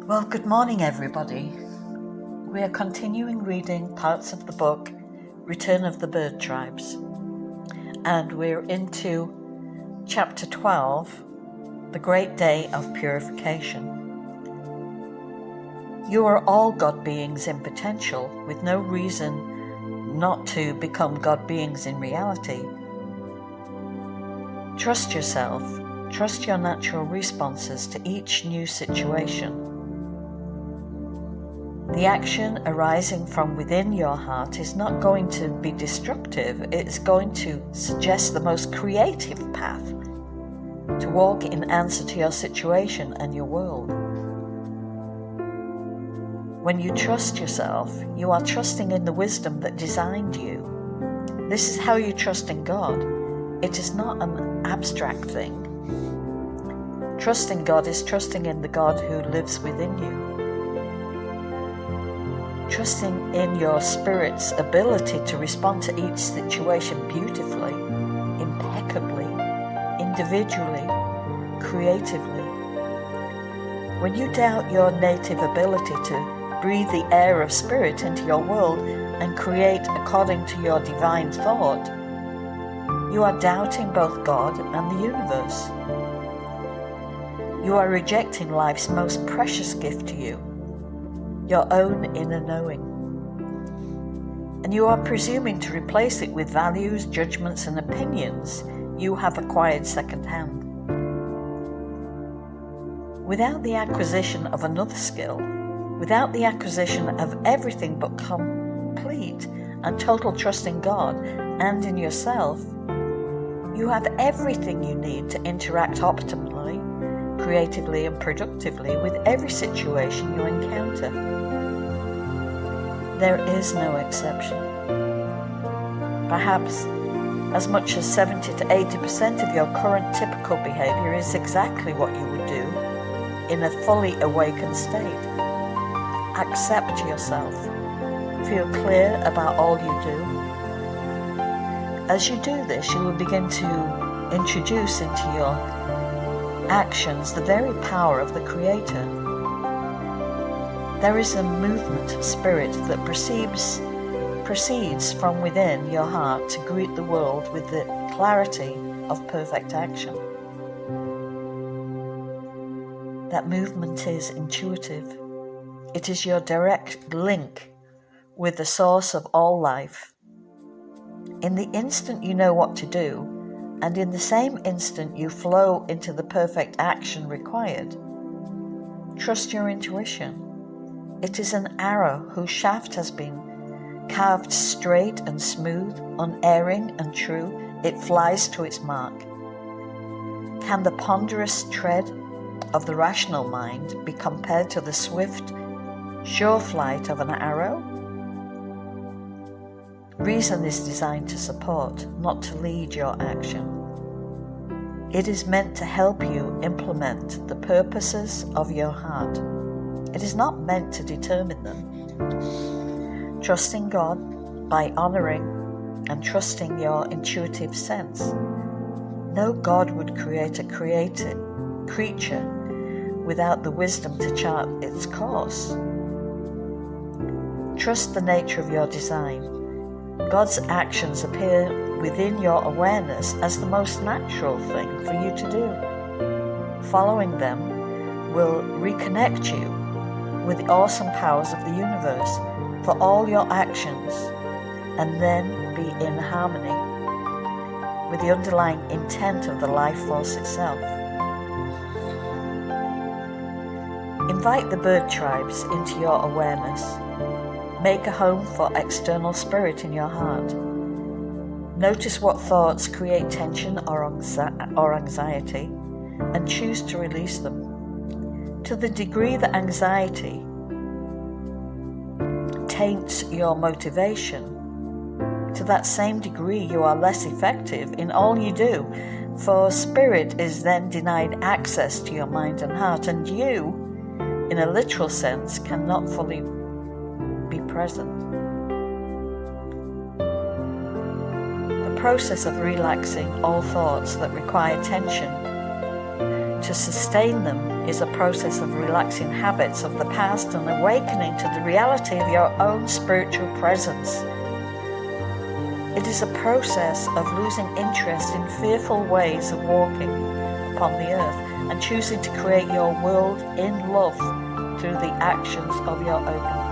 Well, good morning, everybody. We are continuing reading parts of the book Return of the Bird Tribes, and we're into chapter 12, The Great Day of Purification. You are all God beings in potential, with no reason not to become God beings in reality. Trust yourself, trust your natural responses to each new situation. The action arising from within your heart is not going to be destructive, it's going to suggest the most creative path to walk in answer to your situation and your world. When you trust yourself, you are trusting in the wisdom that designed you. This is how you trust in God. It is not an abstract thing. Trusting God is trusting in the God who lives within you. Trusting in your spirit's ability to respond to each situation beautifully, impeccably, individually, creatively. When you doubt your native ability to breathe the air of spirit into your world and create according to your divine thought, you are doubting both God and the universe. You are rejecting life's most precious gift to you, your own inner knowing. And you are presuming to replace it with values, judgments, and opinions you have acquired secondhand. Without the acquisition of another skill, without the acquisition of everything but complete and total trust in God and in yourself, you have everything you need to interact optimally, creatively and productively with every situation you encounter. There is no exception. Perhaps as much as 70 to 80% of your current typical behavior is exactly what you would do in a fully awakened state. Accept yourself. Feel clear about all you do. As you do this, you will begin to introduce into your actions the very power of the Creator. There is a movement of spirit that proceeds from within your heart to greet the world with the clarity of perfect action. That movement is intuitive. It is your direct link with the source of all life. In the instant you know what to do, and in the same instant you flow into the perfect action required, trust your intuition. It is an arrow whose shaft has been carved straight and smooth, unerring and true. It flies to its mark. Can the ponderous tread of the rational mind be compared to the swift, sure flight of an arrow? Reason is designed to support, not to lead your action. It is meant to help you implement the purposes of your heart. It is not meant to determine them. Trusting God by honoring and trusting your intuitive sense. No God would create a creature without the wisdom to chart its course. Trust the nature of your design. God's actions appear within your awareness as the most natural thing for you to do. Following them will reconnect you with the awesome powers of the universe for all your actions, and then be in harmony with the underlying intent of the life force itself. Invite the bird tribes into your awareness. Make a home for external spirit in your heart. Notice what thoughts create tension or anxiety, and choose to release them. To the degree that anxiety taints your motivation, to that same degree you are less effective in all you do, for spirit is then denied access to your mind and heart, and you, in a literal sense, cannot fully be present. The process of relaxing all thoughts that require tension to sustain them is a process of relaxing habits of the past and awakening to the reality of your own spiritual presence. It is a process of losing interest in fearful ways of walking upon the earth and choosing to create your world in love through the actions of your open heart.